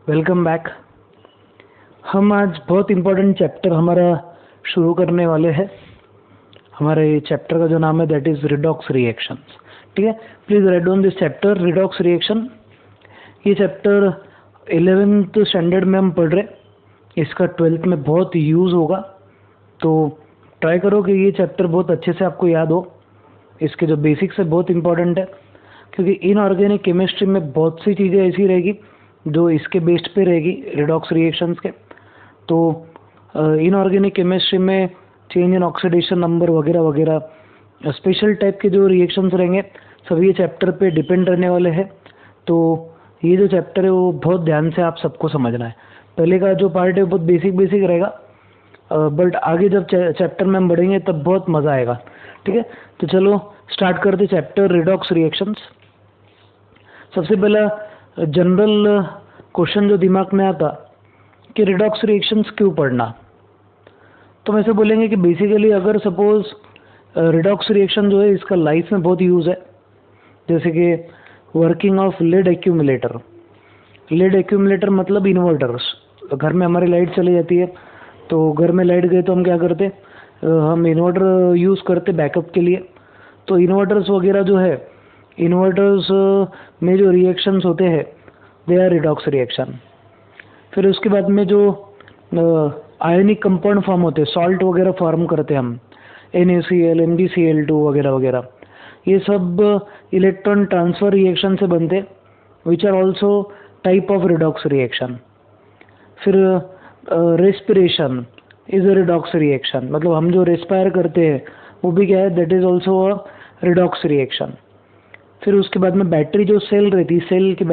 Welcome back. हम आज बहुत इम्पोर्टेंट चैप्टर हमारा शुरू करने वाले हैं। हमारे चैप्टर का जो नाम है दैट इज़ रिडॉक्स रिएक्शंस। ठीक है, please write down this chapter redox reaction. ये चैप्टर 11th स्टैंडर्ड में हम पढ़ रहे, इसका 12th में बहुत यूज़ होगा, तो ट्राई करो कि ये चैप्टर बहुत अच्छे से आपको याद हो। इसके जो बेसिक्स है बहुत इंपॉर्टेंट है, क्योंकि इनऑर्गेनिक केमिस्ट्री में बहुत सी चीज़ें ऐसी रहेगी जो इसके बेस्ड पे रहेगी रिडॉक्स रिएक्शंस के। तो इनऑर्गेनिक केमिस्ट्री में चेंज इन ऑक्सीडेशन नंबर वगैरह वगैरह स्पेशल टाइप के जो रिएक्शंस रहेंगे सब ये चैप्टर पे डिपेंड रहने वाले हैं। तो ये जो चैप्टर है वो बहुत ध्यान से आप सबको समझना है। पहले का जो पार्ट है वो बहुत बेसिक रहेगा, बट आगे जब चैप्टर में हम बढ़ेंगे तब बहुत मज़ा आएगा। ठीक है, तो चलो स्टार्ट करते चैप्टर रिडॉक्स रिएक्शंस। सबसे पहला जनरल क्वेश्चन जो दिमाग में आता कि रिडॉक्स रिएक्शंस क्यों पढ़ना, तो हम ऐसे बोलेंगे कि बेसिकली अगर सपोज रिडॉक्स रिएक्शन जो है इसका लाइफ में बहुत यूज़ है, जैसे कि working of lead accumulator. Lead accumulator मतलब इन्वर्टर्स। घर में हमारी लाइट चली जाती है, तो घर में लाइट गई तो हम क्या करते, हम इन्वर्टर यूज़ करते बैकअप के लिए। तो इन्वर्टर्स वगैरह जो है, इन्वर्टर्स में जो रिएक्शंस होते हैं दे आर रिडॉक्स रिएक्शन। फिर उसके बाद में जो आयनिक कंपाउंड फॉर्म होते हैं, सॉल्ट वगैरह फॉर्म करते हैं हम, NaCl MgCl2 वगैरह वगैरह, ये सब इलेक्ट्रॉन ट्रांसफ़र रिएक्शन से बनते, which are also type of redox reaction. फिर respiration is a redox reaction, मतलब हम जो रेस्पायर करते हैं वो भी क्या है, that is also a redox reaction. फिर उसके बाद में बैटरी जो सेल रहती है, सेल की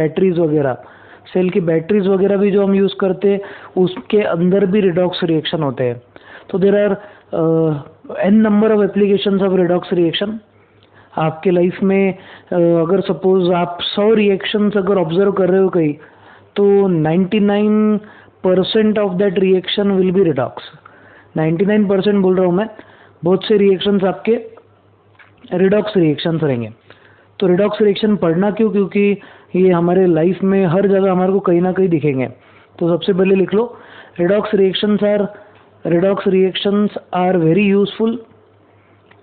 बैटरीज वगैरह भी जो हम यूज़ करते हैं उसके अंदर भी रिडॉक्स रिएक्शन होते हैं। तो there are n number of applications of redox reaction आपके लाइफ में। अगर सपोज आप 100 रिएक्शंस अगर ऑब्जर्व कर रहे हो कहीं, तो 99% of that reaction will B redox. 99% बोल रहा हूँ मैं, बहुत से रिएक्शंस आपके रिडॉक्स रिएक्शंस रहेंगे। तो रिडॉक्स रिएक्शन पढ़ना क्यों, क्योंकि ये हमारे लाइफ में हर जगह हमारे को कहीं ना कहीं दिखेंगे। तो सबसे पहले लिख लो, redox reactions are very useful.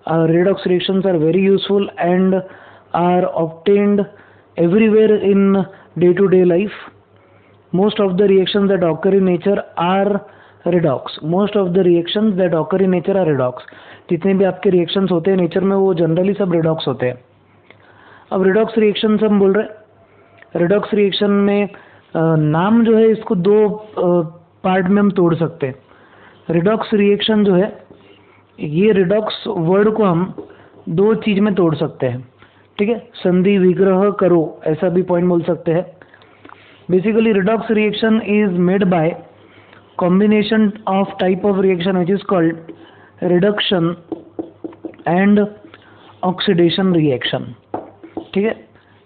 Redox reactions are very useful and are obtained everywhere in day-to-day life. Most of the reactions that occur in nature are redox. जितने भी आपके रिएक्शंस होते हैं नेचर में वो जनरली सब रिडॉक्स होते हैं। अब रिडॉक्स रिएक्शंस हम बोल रहे हैं, रिडॉक्स रिएक्शन में नाम जो है इसको दो पार्ट में हम तोड़ सकते हैं। रिडॉक्स रिएक्शन जो है, ये रिडॉक्स वर्ड को हम दो चीज में तोड़ सकते हैं। ठीक है, संधि विग्रह करो ऐसा भी पॉइंट बोल सकते हैं। Basically redox reaction is made by combination of type of reaction which is called reduction and oxidation reaction. ठीक है,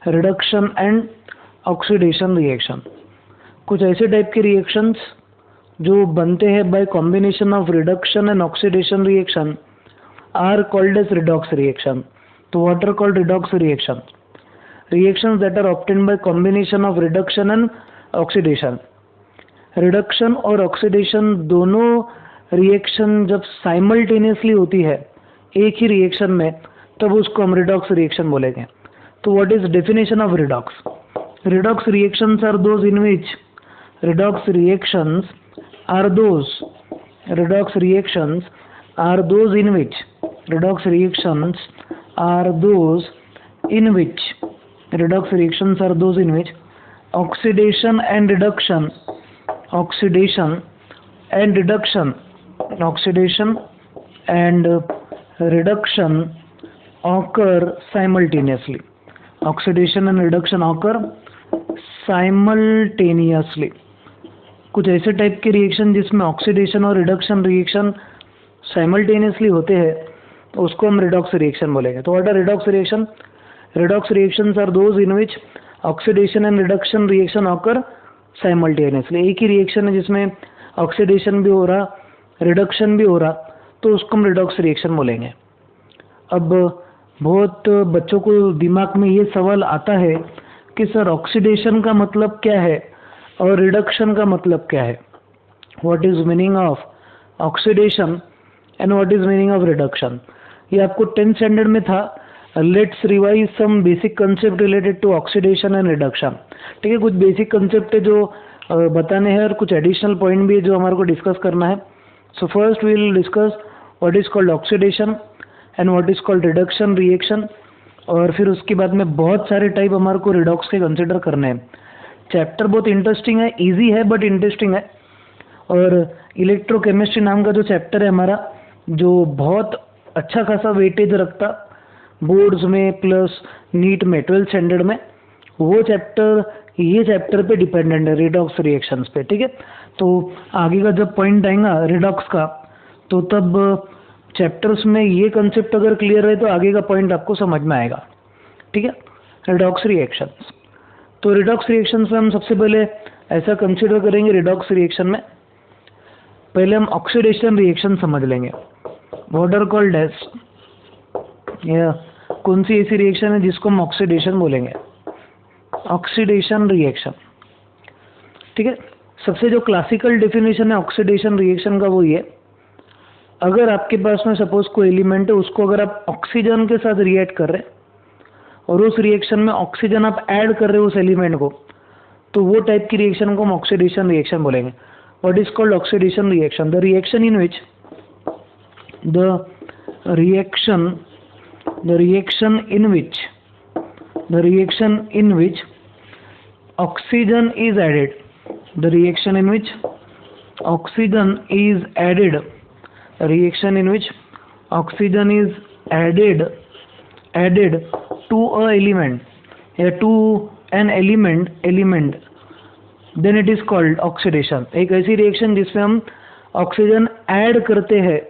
रिडक्शन एंड ऑक्सीडेशन रिएक्शन, कुछ ऐसे टाइप के रिएक्शंस जो बनते हैं by combination of reduction and oxidation reaction are called as redox reaction. तो what are called redox reaction? Reactions that are obtained by combination of reduction and oxidation. Reduction और oxidation दोनों reaction जब simultaneously होती है एक ही reaction में, तब उसको हम रिडॉक्स रिएक्शन बोलेंगे। तो what is definition of redox? Redox reactions are those in which redox reactions are those in which oxidation and reduction occur simultaneously. कुछ ऐसे टाइप के रिएक्शन जिसमें ऑक्सीडेशन और रिडक्शन रिएक्शन साइमल्टेनियसली होते हैं, तो उसको हम रिडॉक्स रिएक्शन बोलेंगे। तो what are redox reaction? Redox reactions are those in which oxidation and reduction reaction occur simultaneously. एक ही रिएक्शन है जिसमें ऑक्सीडेशन भी हो रहा, रिडक्शन भी हो रहा, तो उसको हम रिडॉक्स रिएक्शन बोलेंगे। अब बहुत बच्चों को दिमाग में ये सवाल आता है कि सर ऑक्सीडेशन का मतलब क्या है और रिडक्शन का मतलब क्या है, what is meaning of oxidation and what is meaning of reduction. ये आपको 10th स्टैंडर्ड में था। Let's revise some basic concept related to oxidation and reduction. ठीक है, कुछ बेसिक कंसेप्ट है जो बताने हैं और कुछ एडिशनल पॉइंट भी है जो हमारे को डिस्कस करना है। So first we will discuss what is called oxidation and what is called reduction reaction, और फिर उसके बाद में बहुत सारे टाइप हमारे को रिडॉक्स के कंसिडर करने हैं। चैप्टर बहुत इंटरेस्टिंग है, इजी है बट इंटरेस्टिंग है। और इलेक्ट्रोकेमिस्ट्री नाम का जो चैप्टर है हमारा, जो बहुत अच्छा खासा वेटेज रखता बोर्ड्स में प्लस नीट में 12th स्टैंडर्ड में, वो चैप्टर ये चैप्टर पे डिपेंडेंट है, रिडॉक्स रिएक्शंस पे। ठीक है, तो आगे का जब पॉइंट आएगा रिडॉक्स का, तो तब चैप्टर्स में ये कंसेप्ट अगर क्लियर है तो आगे का पॉइंट आपको समझ में आएगा। ठीक है, रिडॉक्स रिएक्शंस। तो रिडॉक्स रिएक्शंस में हम सबसे पहले ऐसा कंसिडर करेंगे, रिडॉक्स रिएक्शन में पहले हम ऑक्सीडेशन रिएक्शन समझ लेंगे। व्हाट आर कॉल्ड एज, कौन सी ऐसी रिएक्शन है जिसको हम ऑक्सीडेशन बोलेंगे, ऑक्सीडेशन रिएक्शन। ठीक है, सबसे जो क्लासिकल डेफिनेशन है ऑक्सीडेशन रिएक्शन का वो ये, अगर आपके पास में सपोज कोई एलिमेंट है, उसको अगर आप ऑक्सीजन के साथ रिएक्ट कर रहे हैं और उस रिएक्शन में ऑक्सीजन आप ऐड कर रहे हो उस एलिमेंट को, तो वो टाइप की रिएक्शन को हम ऑक्सीडेशन रिएक्शन बोलेंगे। What is called oxidation reaction, the reaction in which oxygen is added, the reaction in which oxygen is added, reaction in which oxygen is added to a element, to an element, then it is called oxidation। एक ऐसी reaction जिसमें हम oxygen add करते हैं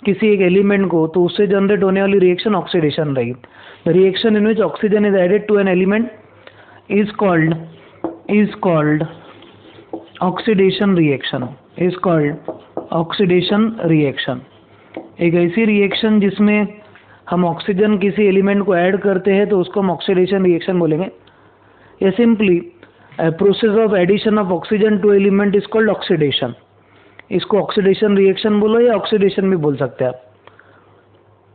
किसी एक element को, तो उससे जनरेट होने वाली रिएक्शन ऑक्सीडेशन रहेगी। The reaction in which oxygen is added to an element is called oxidation reaction, is called oxidation reaction। एक ऐसी रिएक्शन जिसमें हम ऑक्सीजन किसी एलिमेंट को ऐड करते हैं तो उसको हम ऑक्सीडेशन रिएक्शन बोलेंगे। या simply process of addition of oxygen to element is called oxidation. इसको ऑक्सीडेशन रिएक्शन बोलो या ऑक्सीडेशन भी बोल सकते हैं आप।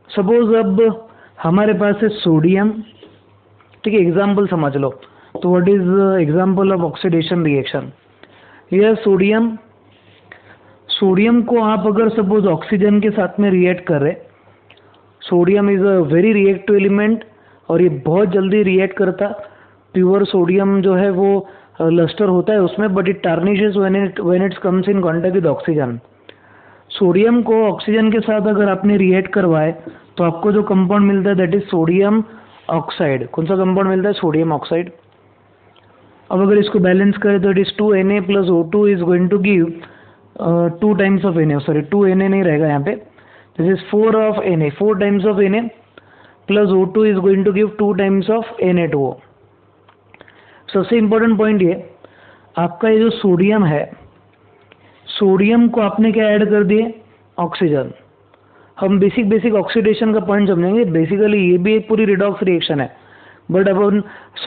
सपोज अब हमारे पास है सोडियम, ठीक है, एग्जाम्पल समझ लो। तो what is example of oxidation reaction, यह सोडियम को आप अगर सपोज ऑक्सीजन के साथ में रिएक्ट कर रहे, sodium is a very reactive element और ये बहुत जल्दी रिएक्ट करता। प्योर सोडियम जो है वो लस्टर होता है उसमें, but it tarnishes when it's comes in contact with oxygen. Sodium को ऑक्सीजन के साथ अगर आपने रिएक्ट करवाए तो आपको जो कंपाउंड मिलता है दैट इज सोडियम ऑक्साइड। कौन सा कंपाउंड मिलता है, सोडियम ऑक्साइड। अब अगर इसको बैलेंस करें तो it is 2Na plus O2 is going to give 2 times of Na, sorry 2Na नहीं रहेगा यहाँ पे, this is 4 of Na, 4 times of Na plus O2 is going to give 2 times of Na2O। सबसे important point ये, आपका ये जो sodium है, सोडियम को आपने क्या ऐड कर दिए, ऑक्सीजन। हम बेसिक ऑक्सीडेशन का पॉइंट समझेंगे। बेसिकली ये भी एक पूरी रिडॉक्स रिएक्शन है, बट अब हम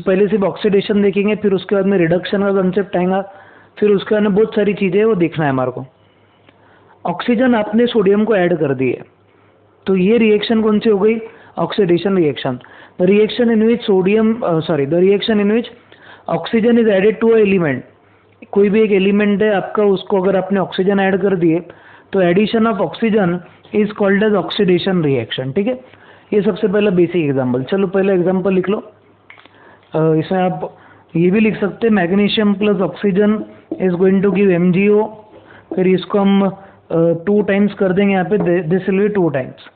पहले सिर्फ ऑक्सीडेशन देखेंगे, फिर उसके बाद में रिडक्शन का कंसेप्ट आएगा, फिर उसके बाद में बहुत सारी चीज़ें वो देखना है हमारे को। ऑक्सीजन आपने सोडियम को ऐड कर दिए, तो ये रिएक्शन कौन सी हो गई, oxidation reaction. The reaction in which oxygen is added to a element. कोई भी एक एलिमेंट है आपका, उसको अगर आपने ऑक्सीजन ऐड कर दिए तो addition of oxygen is called as oxidation reaction. ठीक है, ये सबसे पहला बेसिक एग्जांपल। चलो पहला एग्जांपल लिख लो। इसमें आप ये भी लिख सकते हैं, magnesium plus oxygen is going to give MgO। फिर इसको हम 2 टाइम्स कर देंगे यहाँ पे, दिस विल बी 2 टाइम्स।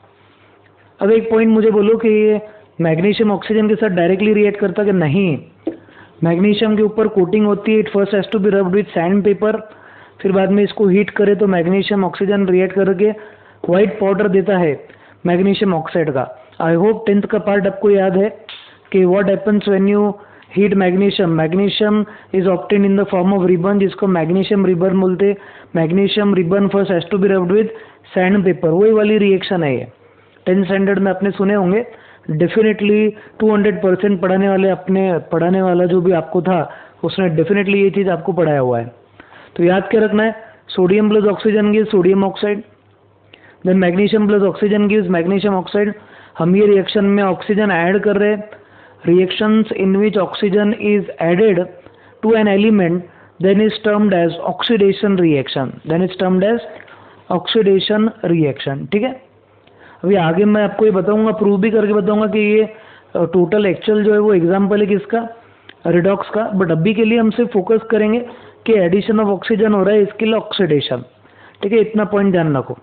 अब एक पॉइंट मुझे बोलो कि ये मैग्नीशियम ऑक्सीजन के साथ डायरेक्टली रिएक्ट करता कि नहीं। मैग्नीशियम के ऊपर कोटिंग होती है, it first has to be rubbed with sand paper, फिर बाद में इसको हीट करे तो मैग्नीशियम ऑक्सीजन रिएक्ट करके व्हाइट पाउडर देता है मैग्नीशियम ऑक्साइड का। आई होप 10th का पार्ट आपको याद है कि what happens when you heat magnesium, magnesium is obtain in the form of ribbon, जिसको मैग्नीशियम रिबन बोलते। Magnesium ribbon first has to be rubbed with sand paper, वही वाली रिएक्शन है ये। 10th स्टैंडर्ड में आपने सुने होंगे, डेफिनेटली 200% पढ़ाने वाला जो भी आपको था उसने डेफिनेटली ये चीज़ आपको पढ़ाया हुआ है। तो याद क्या रखना है, sodium plus oxygen gives sodium oxide, then magnesium plus oxygen gives magnesium oxide. हम ये रिएक्शन में ऑक्सीजन ऐड कर रहे हैं, reactions in which oxygen is added to an element then is termed as oxidation reaction, then is termed as oxidation reaction। ठीक है, अभी आगे मैं आपको ये बताऊंगा, प्रूव भी करके बताऊंगा कि ये टोटल एक्चुअल जो है वो एग्जांपल है किसका, रिडॉक्स का। बट अभी के लिए हम सिर्फ फोकस करेंगे कि एडिशन ऑफ ऑक्सीजन हो रहा है, इसके लिए ऑक्सीडेशन। ठीक है, इतना पॉइंट ध्यान रखो,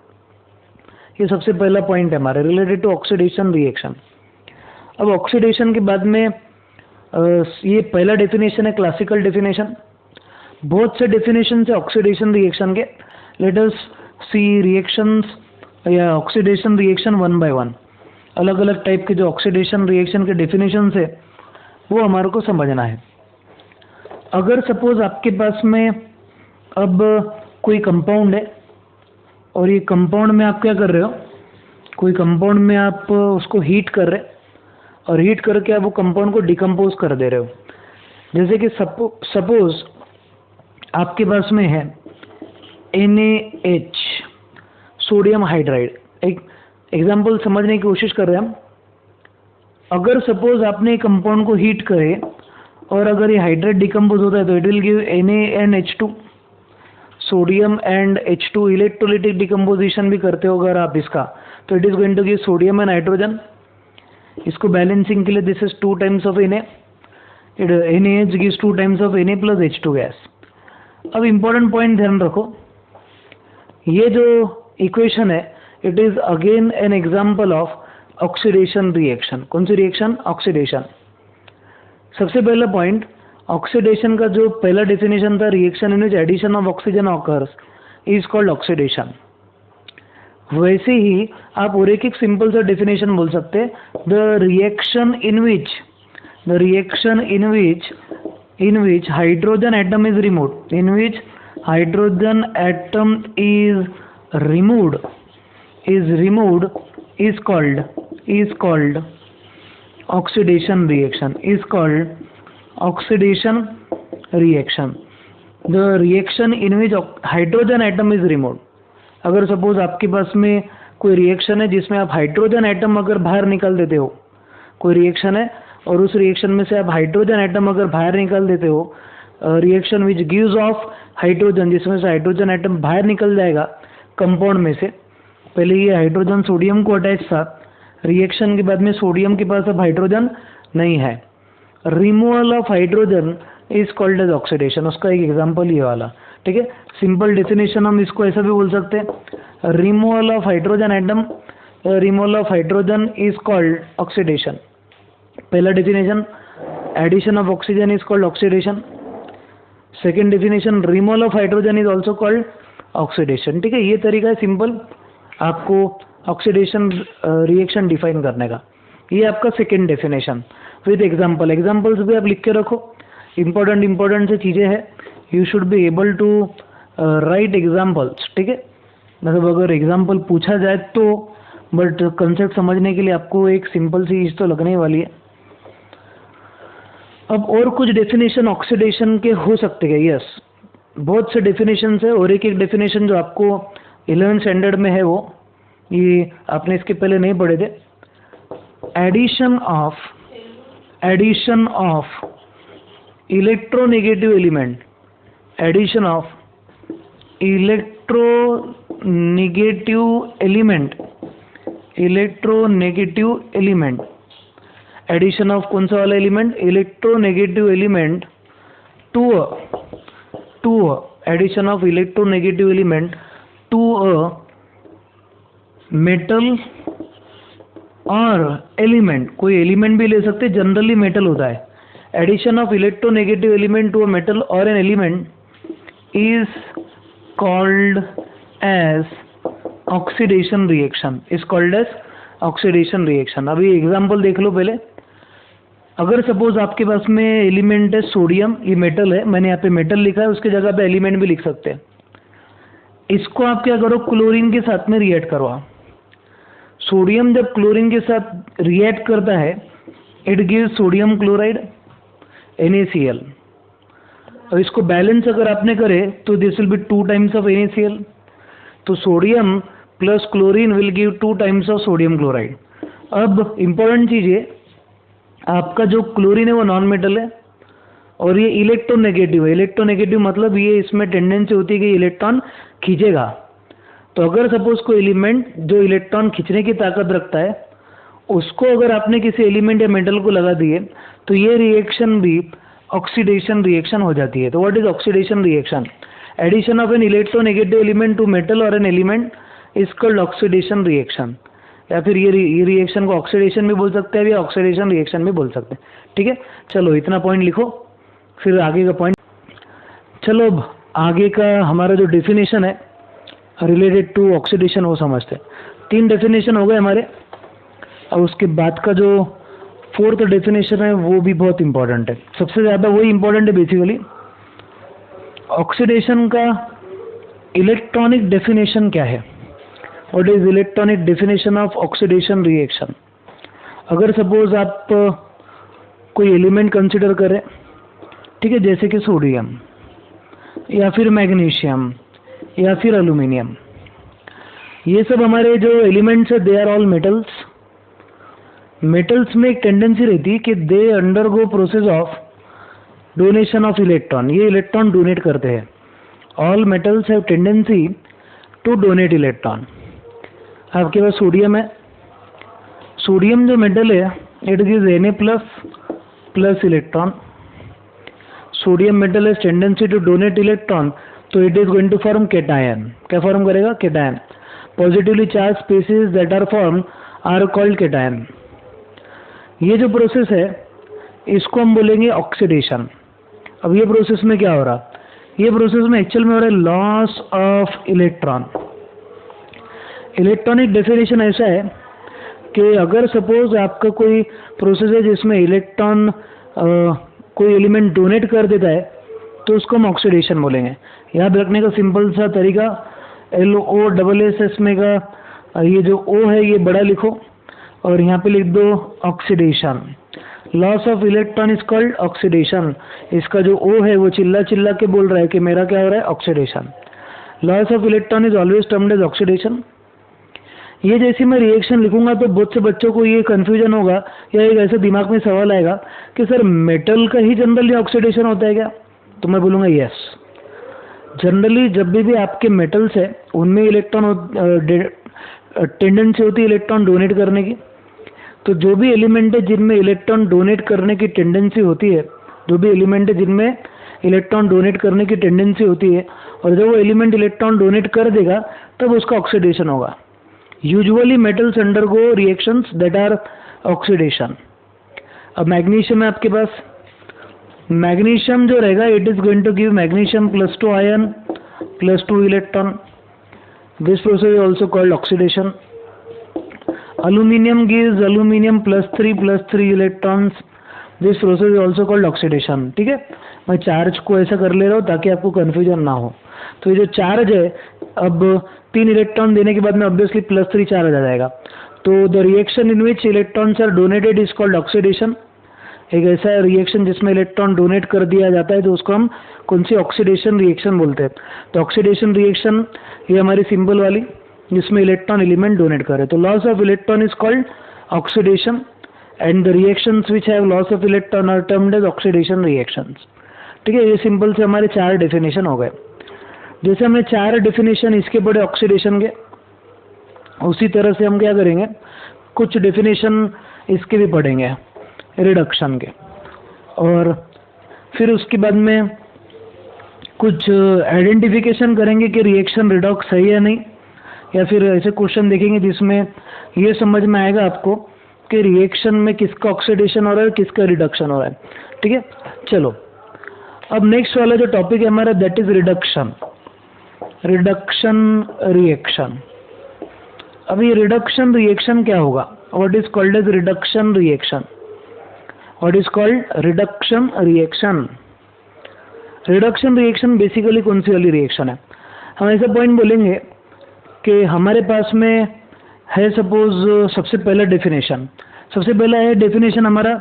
ये सबसे पहला पॉइंट है हमारे रिलेटेड टू ऑक्सीडेशन रिएक्शन। अब ऑक्सीडेशन के बाद में ये पहला डेफिनेशन है क्लासिकल डेफिनेशन। बहुत से डेफिनेशन है ऑक्सीडेशन रिएक्शन के। लेट अस सी रिएक्शंस या oxidation reaction one by one. अलग अलग टाइप के जो ऑक्सीडेशन रिएक्शन के डेफिनेशन है वो हमारे को समझना है। अगर सपोज आपके पास में अब कोई कंपाउंड है और ये कंपाउंड में आप क्या कर रहे हो, कोई कंपाउंड में आप उसको हीट कर रहे और हीट करके आप वो कंपाउंड को डिकम्पोज कर दे रहे हो। जैसे कि सपोज आपके पास में है NaH सोडियम हाइड्राइड। एक एग्जांपल समझने की कोशिश कर रहे हैं हम। अगर सपोज आपने एक कंपाउंड को हीट करे और अगर ये हाइड्राइड डिकम्पोज होता है तो it will give NaNH2, sodium and H2। Electrolytic decomposition भी करते हो अगर आप इसका, तो it is going to give sodium and nitrogen. इसको बैलेंसिंग के लिए this is 2 times of NaH gives 2 times of Na plus H2 gas. अब इम्पोर्टेंट पॉइंट ध्यान रखो, ये जो इक्वेशन है it is again an example of oxidation reaction. कौन सी रिएक्शन, ऑक्सीडेशन। सबसे पहला पॉइंट, ऑक्सीडेशन का जो पहला डेफिनेशन था, reaction in which edition of oxygen occurs is called oxidation. वैसे ही आप और एक सिंपल सा डेफिनेशन बोल सकते हैं, the reaction in which hydrogen atom is removed, in which hydrogen atom is removed is called oxidation reaction, is called oxidation reaction। the reaction in which hydrogen atom is removed। अगर suppose आपके पास में कोई reaction है जिसमें आप hydrogen atom अगर बाहर निकाल देते हो, कोई रिएक्शन है और उस रिएक्शन में से आप हाइड्रोजन एटम अगर बाहर निकाल देते हो, reaction which gives off hydrogen, जिसमें से हाइड्रोजन एटम बाहर निकल जाएगा कंपाउंड में से। पहले ये हाइड्रोजन सोडियम को अटैच था, रिएक्शन के बाद में सोडियम के पास अब हाइड्रोजन नहीं है, removal of hydrogen is called as oxidation. उसका एक एग्जांपल ये वाला। ठीक है, सिंपल डेफिनेशन हम इसको ऐसा भी बोल सकते हैं, removal of hydrogen atom, removal of hydrogen is called oxidation. पहला definition, addition of oxygen is called oxidation. Second definition, removal of hydrogen is also called oxidation. ठीक है, ये तरीका है सिंपल आपको ऑक्सीडेशन रिएक्शन डिफाइन करने का। ये आपका second definition with example. Examples भी आप लिख के रखो, इंपॉर्टेंट से चीज़ें हैं, you should be able to write examples. ठीक है, मतलब अगर एग्जांपल पूछा जाए तो, बट कंसेप्ट समझने के लिए आपको एक सिंपल सी चीज़ तो लगने ही वाली है। अब और कुछ डेफिनेशन ऑक्सीडेशन के हो सकते हैं, यस बहुत से डेफिनेशन है, और एक डेफिनेशन जो आपको 11th स्टैंडर्ड में है वो, ये आपने इसके पहले नहीं पढ़े थे। Addition of electronegative element, addition of electronegative element, addition of कौन सा वाला element, electronegative element to addition of electronegative element to a metal or element, कोई एलिमेंट भी ले सकते, जनरली मेटल होता है। Addition of electronegative element to a metal or an element is called as oxidation reaction, is called as oxidation reaction. अभी example देख लो पहले। अगर सपोज आपके पास में एलिमेंट है सोडियम, ये मेटल है, मैंने यहाँ पे मेटल लिखा है, उसकी जगह पे एलिमेंट भी लिख सकते हैं। इसको आप क्या करो, क्लोरीन के साथ में रिएक्ट करवा। सोडियम जब क्लोरीन के साथ रिएक्ट करता है, it gives sodium chloride NaCl। और इसको बैलेंस अगर आपने करे तो this will be 2 times of NaCl। तो sodium plus chlorine will give 2 times of sodium chloride. अब इम्पोर्टेंट चीज़ ये, आपका जो क्लोरीन है वो नॉन मेटल है और ये इलेक्ट्रोनेगेटिव है। इलेक्ट्रोनेगेटिव मतलब ये इसमें टेंडेंसी होती है कि इलेक्ट्रॉन खींचेगा। तो अगर सपोज कोई एलिमेंट जो इलेक्ट्रॉन खींचने की ताकत रखता है उसको अगर आपने किसी एलिमेंट या मेटल को लगा दिए तो ये रिएक्शन भी ऑक्सीडेशन रिएक्शन हो जाती है। तो what is oxidation reaction? Addition of an electronegative element to metal or an element is called oxidation reaction. या फिर ये रिएक्शन को ऑक्सीडेशन भी बोल सकते हैं या ऑक्सीडेशन रिएक्शन भी बोल सकते हैं। ठीक है, चलो इतना पॉइंट लिखो, फिर आगे का पॉइंट। चलो अब आगे का हमारा जो डेफिनेशन है रिलेटेड टू ऑक्सीडेशन वो समझते हैं। 3 डेफिनेशन हो गए हमारे। अब उसके बाद का जो 4th डेफिनेशन है वो भी बहुत इंपॉर्टेंट है, सबसे ज़्यादा वही इंपॉर्टेंट है बेसिकली। ऑक्सीडेशन का इलेक्ट्रॉनिक डेफिनेशन क्या है? What is electronic definition of oxidation reaction? अगर सपोज आप कोई एलिमेंट कंसिडर करें, ठीक है, जैसे कि सोडियम या फिर मैग्नीशियम या फिर एल्यूमिनियम, ये सब हमारे जो एलिमेंट्स है they are all metals. Metals में एक टेंडेंसी रहती है कि they undergo process of donation of electron, ये इलेक्ट्रॉन डोनेट करते हैं। All metals have tendency to donate electron. आपके पास सोडियम है, सोडियम जो मेटल है it gives Na plus electron. Sodium metal has tendency to donate electron, तो it is going to form cation. क्या फॉर्म करेगा? Cation. Positively charged species that are form are called cation. ये जो process है इसको हम बोलेंगे ऑक्सीडेशन। अब ये प्रोसेस में क्या हो रहा? ये प्रोसेस में एक्चुअल में हो रहा है loss of electron. Electronic definition ऐसा है कि अगर सपोज आपका कोई प्रोसेस है जिसमें इलेक्ट्रॉन कोई एलिमेंट डोनेट कर देता है तो उसको हम ऑक्सीडेशन बोलेंगे। याद रखने का सिंपल सा तरीका, LOSS में का ये जो O है ये बड़ा लिखो और यहाँ पे लिख दो oxidation. Loss of electron is called oxidation. इसका जो O है वो चिल्ला चिल्ला के बोल रहा है कि मेरा क्या हो रहा है? Oxidation. Loss of electron is always termed as oxidation. ये जैसे मैं रिएक्शन लिखूंगा तो बहुत से बच्चों को ये कंफ्यूजन होगा या एक ऐसे दिमाग में सवाल आएगा कि सर मेटल का ही जनरली ऑक्सीडेशन होता है क्या? तो मैं बोलूँगा यस। जनरली जब भी आपके मेटल्स है उनमें इलेक्ट्रॉन टेंडेंसी होती है इलेक्ट्रॉन डोनेट करने की। तो जो भी एलिमेंट है जिनमें इलेक्ट्रॉन डोनेट करने की टेंडेंसी होती है, जो भी एलिमेंट है जिनमें इलेक्ट्रॉन डोनेट करने की टेंडेंसी होती है और जब वो एलिमेंट इलेक्ट्रॉन डोनेट कर देगा तब उसका ऑक्सीडेशन होगा। Usually metals undergo reactions that are oxidation. अब मैग्नीशियम है आपके पास, मैग्नीशियम जो रहेगा it is going to give magnesium +2 ion +2 electron. This process is also called oxidation. Aluminium gives aluminium +3 electrons. This process is also called oxidation. ठीक है, मैं charge को ऐसा कर ले रहा हूँ ताकि आपको कन्फ्यूजन ना हो। तो ये जो चार्ज है, अब 3 इलेक्ट्रॉन देने के बाद में ऑब्वियसली +3 चार्ज आ जाएगा। तो the reaction in which electrons are donated is called oxidation. एक ऐसा रिएक्शन जिसमें इलेक्ट्रॉन डोनेट कर दिया जाता है तो उसको हम कौन सी ऑक्सीडेशन रिएक्शन बोलते हैं? तो ऑक्सीडेशन रिएक्शन ये हमारी सिंबल वाली जिसमें इलेक्ट्रॉन एलिमेंट डोनेट करे। तो loss of electron is called oxidation and the reactions which have loss of electron are termed as oxidation reactions. ठीक है, ये सिंपल से हमारे 4 डेफिनेशन हो गए। जैसे हमने 4 डेफिनेशन इसके पढ़े ऑक्सीडेशन के, उसी तरह से हम क्या करेंगे, कुछ डेफिनेशन इसके भी पढ़ेंगे रिडक्शन के, और फिर उसके बाद में कुछ आइडेंटिफिकेशन करेंगे कि रिएक्शन रिडॉक्स है या नहीं, या फिर ऐसे क्वेश्चन देखेंगे जिसमें ये समझ में आएगा आपको कि रिएक्शन में किसका ऑक्सीडेशन हो रहा है किसका रिडक्शन हो रहा है। ठीक है, चलो अब नेक्स्ट वाला जो टॉपिक है हमारा that is reduction. Reduction reaction. अब ये रिडक्शन रिएक्शन क्या होगा? What is called as reduction reaction? What is called reduction reaction? Reduction reaction basically कौन सी वाली रिएक्शन है? हम ऐसा पॉइंट बोलेंगे कि हमारे पास में है सपोज सबसे पहला डेफिनेशन, हमारा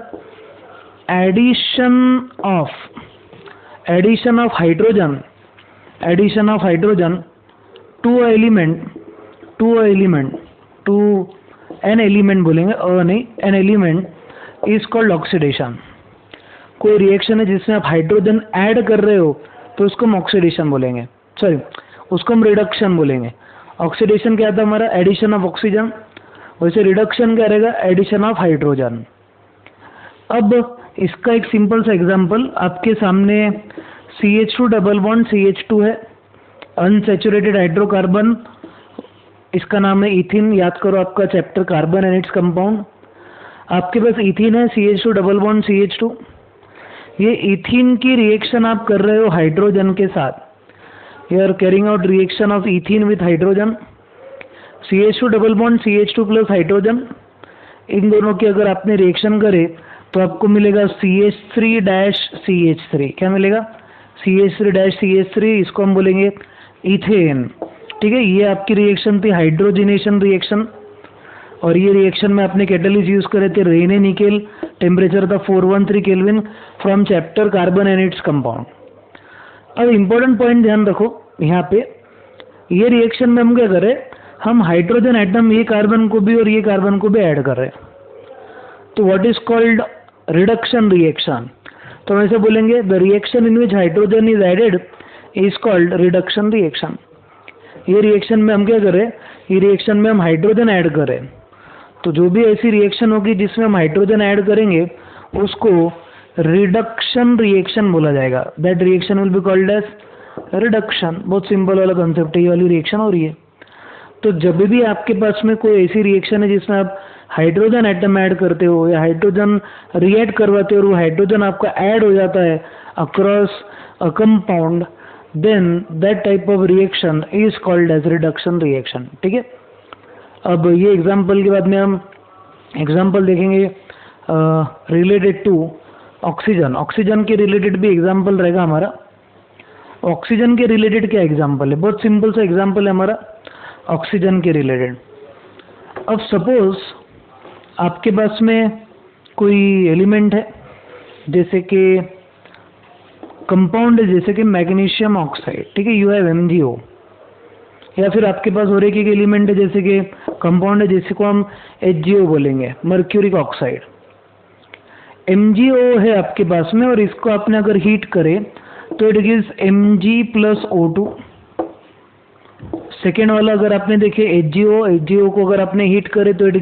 addition addition of hydrogen to an element बोलेंगे, नहीं, an element is called oxidation. कोई रिएक्शन है जिसमें आप हाइड्रोजन ऐड कर रहे हो तो उसको हम ऑक्सीडेशन बोलेंगे, सॉरी उसको हम रिडक्शन बोलेंगे। ऑक्सीडेशन क्या था हमारा, एडिशन ऑफ ऑक्सीजन, वैसे रिडक्शन क्या रहेगा, एडिशन ऑफ हाइड्रोजन। अब इसका एक सिंपल सा एग्जांपल आपके सामने, CH2 डबल बॉन्ड CH2 है, अनसैचुरेटेड हाइड्रोकार्बन, इसका नाम है इथिन। याद करो आपका chapter carbon and its compound. आपके पास इथिन है, CH2 डबल बॉन्ड CH2। ये इथिन की रिएक्शन आप कर रहे हो हाइड्रोजन के साथ, you are carrying out reaction of ethene with hydrogen, CH2 double bond CH2 plus hydrogen. इन दोनों की अगर आपने रिएक्शन करे तो आपको मिलेगा CH3-CH3। क्या मिलेगा, CH3-CH3, इसको हम बोलेंगे इथेन। ठीक है, ये आपकी रिएक्शन थी हाइड्रोजिनेशन रिएक्शन, और ये रिएक्शन में आपने कैटलिस्ट यूज करे थे रेने निकेल, टेम्परेचर था 413 kelvin, from chapter carbon and its compound. अब इम्पोर्टेंट पॉइंट ध्यान रखो यहाँ पे, ये रिएक्शन में हम क्या करें, हम हाइड्रोजन एटम ये कार्बन को भी और ये कार्बन को भी ऐड कर रहे हैं, तो what is called reduction reaction. तो हम ऐसे बोलेंगे the reaction in which hydrogen is added is called reduction reaction. ये रिएक्शन में हम क्या करें, ये रिएक्शन में हम हाइड्रोजन ऐड करें, तो जो भी ऐसी रिएक्शन होगी जिसमें हम हाइड्रोजन ऐड करेंगे उसको रिडक्शन रिएक्शन बोला जाएगा। That reaction will be called as reduction. बहुत सिंपल वाला कंसेप्ट है, ये वाली रिएक्शन हो रही है। तो जब भी आपके पास में कोई ऐसी रिएक्शन है जिसमें आप हाइड्रोजन एटम ऐड करते हो या हाइड्रोजन रिएक्ट करवाते हो और वो हाइड्रोजन आपका ऐड हो जाता है across a compound, then that type of reaction is called as reduction reaction. ठीक है, अब ये एग्जाम्पल के बाद में हम एग्जाम्पल देखेंगे रिलेटेड टू ऑक्सीजन। ऑक्सीजन के रिलेटेड भी एग्जाम्पल रहेगा हमारा। ऑक्सीजन के रिलेटेड क्या एग्जाम्पल है, बहुत सिंपल सा एग्जाम्पल है हमारा ऑक्सीजन के रिलेटेड। अब सपोज आपके पास में कोई एलिमेंट है, जैसे कि कंपाउंड है, जैसे कि मैग्नीशियम ऑक्साइड, ठीक है, यू हैव MgO, या फिर आपके पास और एक एलिमेंट है जैसे कि कंपाउंड है जिसको हम HgO बोलेंगे, मर्क्यूरिक ऑक्साइड। MgO है आपके पास में और इसको आपने अगर हीट करे तो इट गिव्स Mg+O2। सेकेंड वाला अगर आपने देखे HgO को अगर आपने हीट करे तो it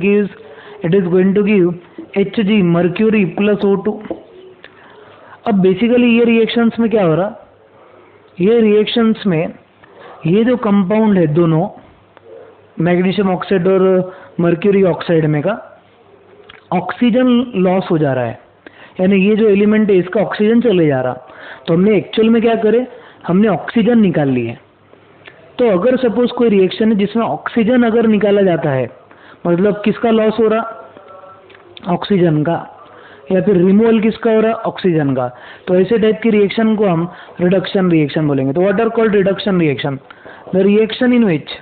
is going to give Hg, mercury plus O2। अब बेसिकली ये रिएक्शंस में क्या हो रहा, ये रिएक्शंस में ये जो कंपाउंड है दोनों, मैग्नीशियम ऑक्साइड और मर्क्यूरी ऑक्साइड में का ऑक्सीजन लॉस हो जा रहा है, यानी ये जो एलिमेंट है इसका ऑक्सीजन चले जा रहा। तो हमने एक्चुअल में क्या करे, हमने ऑक्सीजन निकाल ली है। तो अगर सपोज कोई रिएक्शन है जिसमें ऑक्सीजन अगर निकाला जाता है, मतलब किसका लॉस हो रहा, ऑक्सीजन का, या फिर रिमूवल किसका हो रहा, ऑक्सीजन का, तो ऐसे टाइप की रिएक्शन को हम रिडक्शन रिएक्शन बोलेंगे। तो what are called reduction reaction, the reaction in which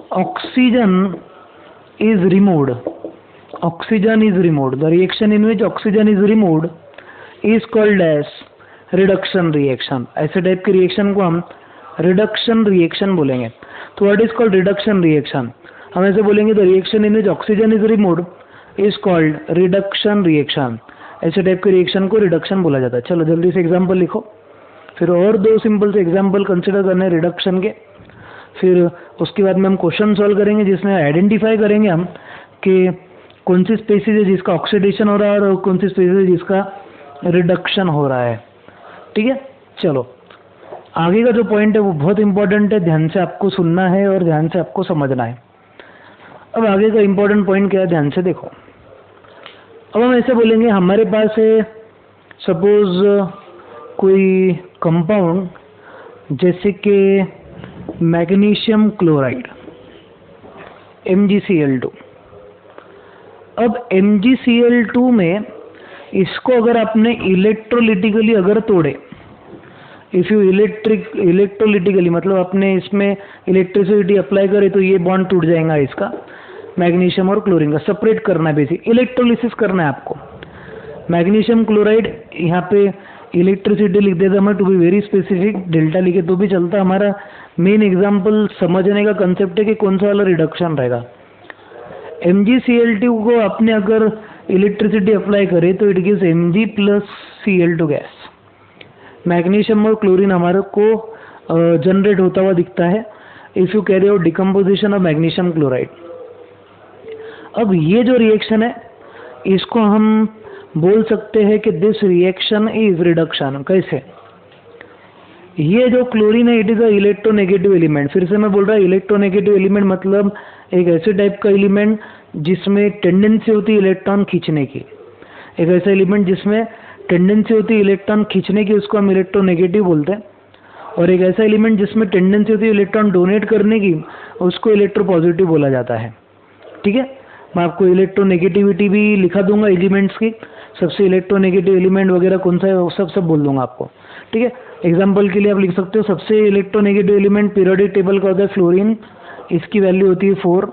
oxygen is removed, the reaction in which oxygen is removed is called as reduction reaction। ऐसे टाइप की रिएक्शन को हम रिडक्शन रिएक्शन बोलेंगे। तो what is called reduction reaction, हम ऐसे बोलेंगे the reaction in which oxygen is removed is called reduction reaction. ऐसे टाइप के रिएक्शन को रिडक्शन बोला जाता है। चलो जल्दी से एग्जांपल लिखो, फिर और दो सिंपल से एग्जांपल कंसिडर करने हैं रिडक्शन के, फिर उसके बाद में हम क्वेश्चन सॉल्व करेंगे जिसमें आइडेंटिफाई करेंगे हम कि कौन सी स्पीसीज है जिसका ऑक्सीडेशन हो रहा है और कौन सी स्पीसीज है जिसका रिडक्शन हो रहा है। ठीक है, चलो आगे का जो पॉइंट है वो बहुत इंपॉर्टेंट है, ध्यान से आपको सुनना है और ध्यान से आपको समझना है। अब आगे का इंपॉर्टेंट पॉइंट क्या है, ध्यान से देखो। अब हम ऐसे बोलेंगे हमारे पास है सपोज कोई कंपाउंड जैसे कि मैग्नीशियम क्लोराइड MgCl2। अब MgCl2 में इसको अगर आपने इलेक्ट्रोलिटिकली अगर तोड़े, इफ यू इलेक्ट्रोलिटिकली मतलब आपने इसमें इलेक्ट्रिसिटी अप्लाई करे तो ये बॉन्ड टूट जाएगा इसका। मैग्नीशियम और क्लोरीन का, सेपरेट करना है, बेसिक इलेक्ट्रोलिसिस करना है आपको। मैग्नीशियम क्लोराइड, यहाँ पे इलेक्ट्रिसिटी लिख देता मैं, to be very specific, delta लिखे तो भी चलता। हमारा मेन एग्जाम्पल समझने का कंसेप्ट है कि कौन सा वाला रिडक्शन रहेगा। MgCl2 को अपने अगर इलेक्ट्रिसिटी अप्लाई करे तो it gives Mg plus Cl2 gas. Magnesium और क्लोरीन हमारे को जनरेट होता हुआ दिखता है if you carry out decomposition of magnesium chloride. अब ये जो रिएक्शन है इसको हम बोल सकते हैं कि दिस रिएक्शन इज रिडक्शन। कैसे? ये जो क्लोरीन है it is a electronegative element. फिर से मैं बोल रहा हूँ इलेक्ट्रोनेगेटिव एलिमेंट मतलब एक ऐसे टाइप का एलिमेंट जिसमें टेंडेंसी होती है इलेक्ट्रॉन खींचने की। एक ऐसा एलिमेंट जिसमें टेंडेंसी होती है इलेक्ट्रॉन खींचने की, उसको हम इलेक्ट्रोनेगेटिव बोलते हैं। और एक ऐसा एलिमेंट जिसमें टेंडेंसी होती है इलेक्ट्रॉन डोनेट करने की, उसको इलेक्ट्रोपॉजिटिव बोला जाता है। ठीक है, मैं आपको इलेक्ट्रोनेगेटिविटी भी लिखा दूंगा एलिमेंट्स की, सबसे इलेक्ट्रोनेगेटिव एलिमेंट वगैरह कौन सा है वो सब बोल दूंगा आपको। ठीक है, एग्जाम्पल के लिए आप लिख सकते हो सबसे इलेक्ट्रोनेगेटिव एलिमेंट पीरियोडिक टेबल का होता है फ्लोरीन, इसकी वैल्यू होती है 4।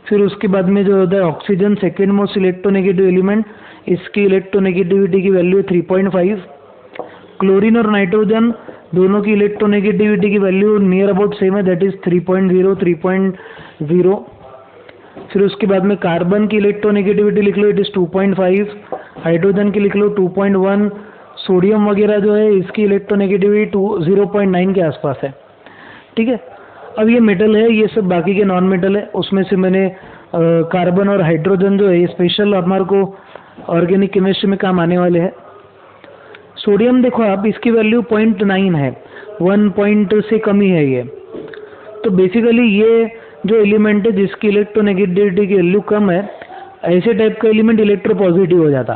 फिर उसके बाद में जो होता है oxygen, second most electronegative element, इसकी इलेक्ट्रोनेगेटिविटी की वैल्यू है 3.5। क्लोरीन और नाइट्रोजन दोनों की इलेक्ट्रोनेगेटिविटी की वैल्यू नियर अबाउट सेम है, दैट इज 3.0, 3.0। फिर उसके बाद में कार्बन की इलेक्ट्रोनेगेटिविटी लिख लो, इट इज 2.5। हाइड्रोजन की लिख लो 2.1। सोडियम वगैरह जो है इसकी इलेक्ट्रोनेगेटिविटी 0.9 के आसपास है। ठीक है, अब ये मेटल है, ये सब बाकी के नॉन मेटल है। उसमें से मैंने कार्बन और हाइड्रोजन जो है ये स्पेशल हमारे को ऑर्गेनिक केमिस्ट्री में काम आने वाले हैं। सोडियम देखो आप, इसकी वैल्यू 0.9 है, 1 पॉइंट से कम ही है ये। तो बेसिकली ये जो एलिमेंट है जिसकी इलेक्ट्रोनेगेटिविटी की वैल्यू कम है, ऐसे टाइप का एलिमेंट इलेक्ट्रोपॉजिटिव हो जाता।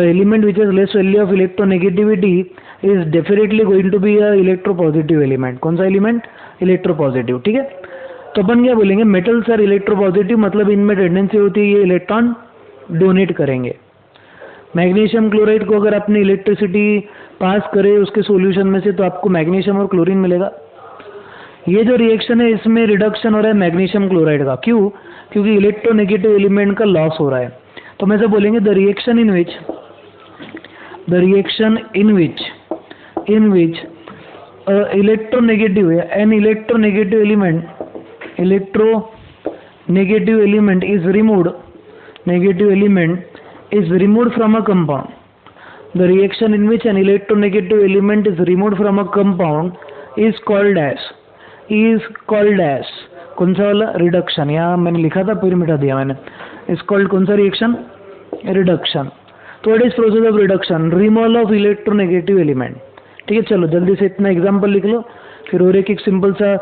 Element which is less value of electronegativity is definitely going to be a electropositive element. कौन सा एलिमेंट? इलेक्ट्रोपॉजिटिव। ठीक है, तो अपन क्या बोलेंगे, मेटल्स आर इलेक्ट्रोपॉजिटिव, मतलब इनमें टेंडेंसी होती है ये इलेक्ट्रॉन डोनेट करेंगे। मैग्नीशियम क्लोराइड को अगर आपने इलेक्ट्रिसिटी पास करे उसके सॉल्यूशन में से तो आपको मैग्नीशियम और क्लोरीन मिलेगा। ये जो रिएक्शन है इसमें रिडक्शन हो रहा है मैग्नीशियम क्लोराइड का। क्यों? क्योंकि इलेक्ट्रोनेगेटिव एलिमेंट का लॉस हो रहा है। तो मैं से बोलेंगे the reaction in which electronegative an electronegative element is removed from a compound. The reaction in which an electronegative element is removed from a compound is called as कौन सा वाला? रिडक्शन। यहाँ मैंने लिखा था फिर मिटा दिया मैंने। इज कॉल्ड कौन सा रिएक्शन? रिडक्शन। तो what is process of reduction? Removal of electronegative element. ठीक है, चलो जल्दी से इतना एग्जाम्पल लिख लो, फिर और एक सिंपल सा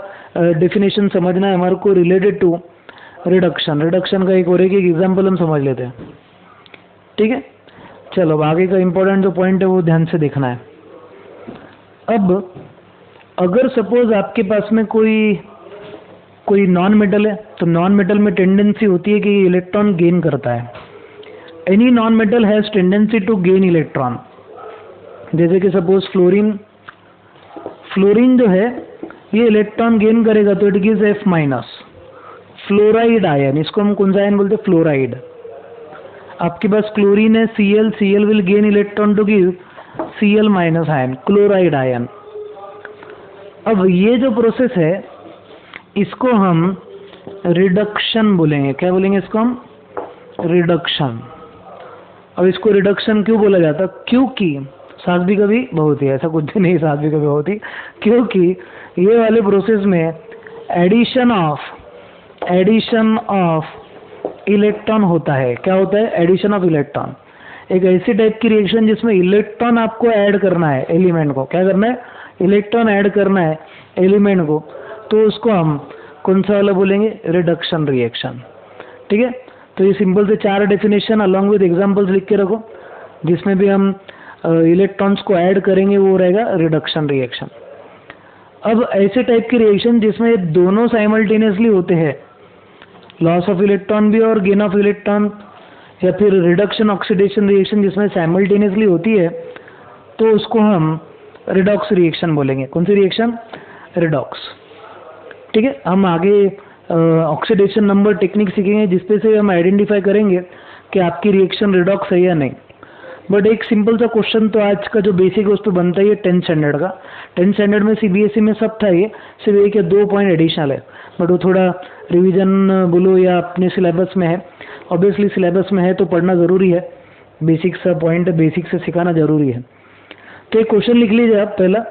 डेफिनेशन समझना है हमारे को रिलेटेड टू रिडक्शन। रिडक्शन का एक और एक एग्जाम्पल हम समझ लेते हैं। ठीक है, चलो अब आगे का इंपॉर्टेंट जो पॉइंट है वो ध्यान से देखना है। अब अगर सपोज आपके पास में कोई नॉन मेटल है, तो नॉन मेटल में टेंडेंसी होती है कि इलेक्ट्रॉन गेन करता है। Any non metal has tendency to gain electron. जैसे कि सपोज फ्लोरीन जो है ये इलेक्ट्रॉन गेन करेगा तो it gives F-। Fluoride ion, इसको हम कौन सा आयन बोलते हैं? फ्लोराइड। आपके पास क्लोरीन है Cl will gain electron to give Cl- ion, chloride ion. अब ये जो प्रोसेस है इसको हम रिडक्शन बोलेंगे। क्या बोलेंगे इसको हम? रिडक्शन। अब इसको रिडक्शन क्यों बोला जाता? क्योंकि साथ भी कभी बहुत ही, ऐसा कुछ भी नहीं, साथ भी कभी बहुत ही, क्योंकि ये वाले प्रोसेस में एडिशन ऑफ इलेक्ट्रॉन होता है। क्या होता है? Addition of electron. एक ऐसी टाइप की रिएक्शन जिसमें इलेक्ट्रॉन आपको ऐड करना है एलिमेंट को। क्या करना है? इलेक्ट्रॉन ऐड करना है एलिमेंट को, तो उसको हम कौन सा वाला बोलेंगे? Reduction reaction. ठीक है, तो ये सिंपल से 4 डेफिनेशन अलॉन्ग विद एग्जांपल्स लिख के रखो, जिसमें भी हम इलेक्ट्रॉन्स को ऐड करेंगे वो रहेगा रिडक्शन रिएक्शन। अब ऐसे टाइप की रिएक्शन जिसमें दोनों साइमल्टेनियसली होते हैं, लॉस ऑफ इलेक्ट्रॉन भी और गेन ऑफ इलेक्ट्रॉन, या फिर रिडक्शन ऑक्सीडेशन रिएक्शन जिसमें साइमल्टेनियसली होती है, तो उसको हम रिडॉक्स रिएक्शन बोलेंगे। कौन सी रिएक्शन? रिडॉक्स। ठीक है, हम आगे ऑक्सीडेशन नंबर टेक्निक सीखेंगे जिसपे से हम आइडेंटिफाई करेंगे कि आपकी रिएक्शन रिडॉक्स है या नहीं। बट एक सिंपल सा क्वेश्चन तो आज का जो बेसिक है उस पर बनता ही है 10th स्टैंडर्ड का। 10th स्टैंडर्ड में CBSE में सब था, ये सिर्फ एक या 2 पॉइंट एडिशनल है, बट वो थोड़ा रिवीजन बोलो या अपने सिलेबस में है। ऑब्वियसली सिलेबस में है तो पढ़ना ज़रूरी है, बेसिक सा पॉइंट है, बेसिक से सिखाना ज़रूरी है। तो एक क्वेश्चन लिख लीजिए आप। पहला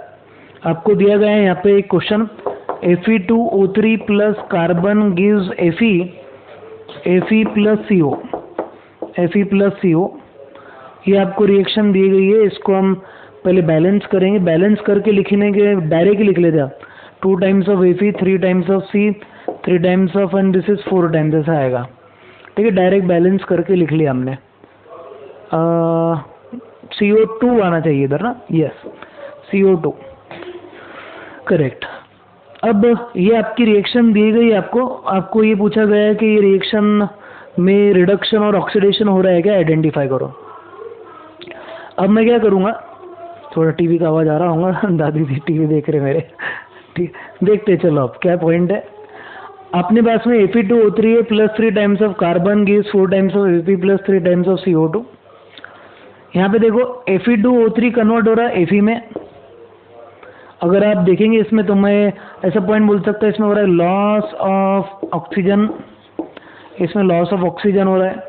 आपको दिया गया है यहाँ पे एक question, Fe2O3 plus carbon gives Fe plus CO, Fe plus CO, ये आपको रिएक्शन दी गई है। इसको हम पहले बैलेंस करेंगे, बैलेंस करके लिखने के डायरेक्ट लिख लेते हैं 2 times of Fe 3 times of C 3 times of and this is 4 times, ऐसा आएगा। ठीक है, डायरेक्ट बैलेंस करके लिख लिया हमने। CO2 आना चाहिए इधर ना, यस CO2 करेक्ट। अब ये आपकी रिएक्शन दी गई, आपको ये पूछा गया है कि ये रिएक्शन में रिडक्शन और ऑक्सीडेशन हो रहा है क्या, आइडेंटिफाई करो। अब मैं क्या करूँगा, थोड़ा टीवी का आवाज़ आ रहा होगा, दादी जी टीवी देख रहे मेरे। ठीक, देखते चलो अब क्या पॉइंट है। अपने पास में Fe2O3 है plus 3 times of carbon gives 4 times of Fe plus 3 times of CO2। यहाँ पे देखो Fe2O3 कन्वर्ट हो रहा है Fe में। अगर आप देखेंगे इसमें तो मैं ऐसा पॉइंट बोल सकता हूँ, इसमें हो रहा है लॉस ऑफ ऑक्सीजन, इसमें लॉस ऑफ ऑक्सीजन हो रहा है।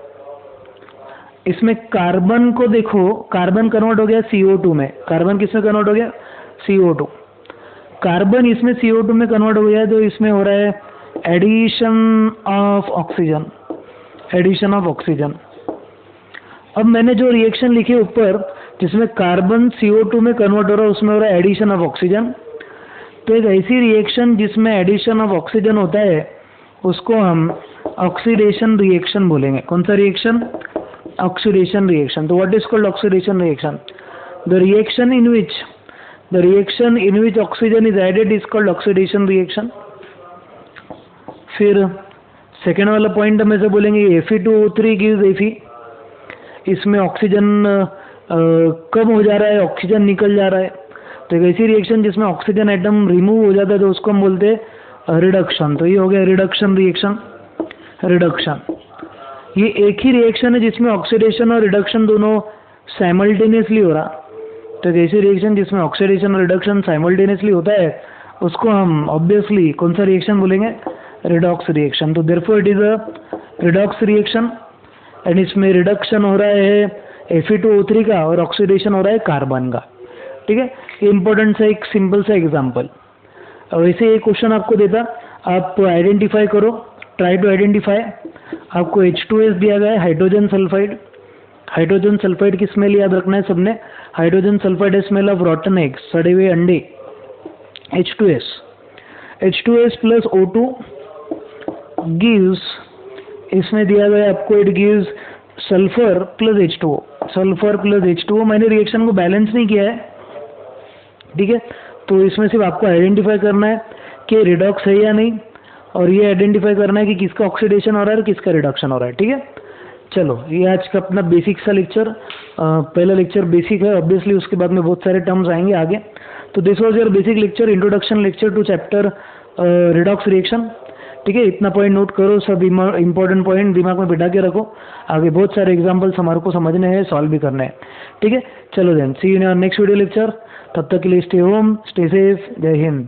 इसमें कार्बन को देखो, कार्बन कन्वर्ट हो गया CO2 में। कार्बन किस में कन्वर्ट हो गया, CO2। कार्बन इसमें CO2 में कन्वर्ट हो गया, तो इसमें हो रहा है addition of oxygen, addition of oxygen. अब मैंने जो रिएक्शन लिखी ऊपर जिसमें कार्बन CO2 में कन्वर्ट हो रहा है उसमें हो रहा है एडिशन ऑफ ऑक्सीजन। तो एक ऐसी रिएक्शन जिसमें एडिशन ऑफ ऑक्सीजन होता है उसको हम ऑक्सीडेशन रिएक्शन बोलेंगे। कौन सा रिएक्शन, ऑक्सीडेशन रिएक्शन। तो what is called oxidation reaction, the reaction in which oxygen is added is called oxidation reaction. फिर सेकेंड वाला पॉइंट हम ऐसे बोलेंगे Fe2O3 गिव्स Fe, इसमें ऑक्सीजन कम हो जा रहा है, ऑक्सीजन निकल जा रहा है। तो एक ऐसी रिएक्शन जिसमें ऑक्सीजन एटम रिमूव हो जाता है तो उसको हम बोलते हैं रिडक्शन। तो ये हो गया रिडक्शन रिएक्शन, रिडक्शन। ये एक ही रिएक्शन है जिसमें ऑक्सीडेशन और रिडक्शन दोनों साइमल्टेनियसली हो रहा। तो एक ऐसी रिएक्शन जिसमें ऑक्सीडेशन और रिडक्शन साइमल्टेनियसली होता है उसको हम ऑब्वियसली कौन सा रिएक्शन बोलेंगे, रिडॉक्स रिएक्शन। तो therefore it is a redox reaction and इसमें रिडक्शन हो रहा है Fe2O3 का और ऑक्सीडेशन हो रहा है कार्बन का। ठीक है, ये इंपॉर्टेंट सा एक सिंपल सा एग्जांपल। वैसे ये क्वेश्चन आपको देता, आप आइडेंटिफाई करो, ट्राई टू आइडेंटिफाई। आपको H2S दिया गया है, हाइड्रोजन सल्फाइड। हाइड्रोजन सल्फाइड की स्मेल याद रखना है सबने, हाइड्रोजन सल्फाइड है स्मेल ऑफ रॉटन एग्स, सड़े हुए अंडे। H2S प्लस O2 गिव्स, इसमें दिया गया आपको it gives sulphur plus H2O, sulphur plus H2O। मैंने रिएक्शन को बैलेंस नहीं किया है, ठीक है। तो इसमें सिर्फ आपको आइडेंटिफाई करना है कि रिडॉक्स है या नहीं, और ये आइडेंटिफाई करना है कि किसका ऑक्सीडेशन हो रहा है और किसका रिडक्शन हो रहा है। ठीक है, चलो ये आज का अपना बेसिक सा लेक्चर, पहला लेक्चर बेसिक है ऑब्वियसली, उसके बाद में बहुत सारे टर्म्स आएंगे आगे। तो this was your basic lecture, introduction lecture to chapter redox reaction. ठीक है, इतना पॉइंट नोट करो, सब इंपॉर्टेंट पॉइंट दिमाग में बिठा के रखो, आगे बहुत सारे एग्जांपल्स हमारे को समझने हैं, सॉल्व भी करने हैं। ठीक है, चलो then see you in our next video lecture. तब तक के लिए स्टे होम, स्टे सेफ, जय हिंद।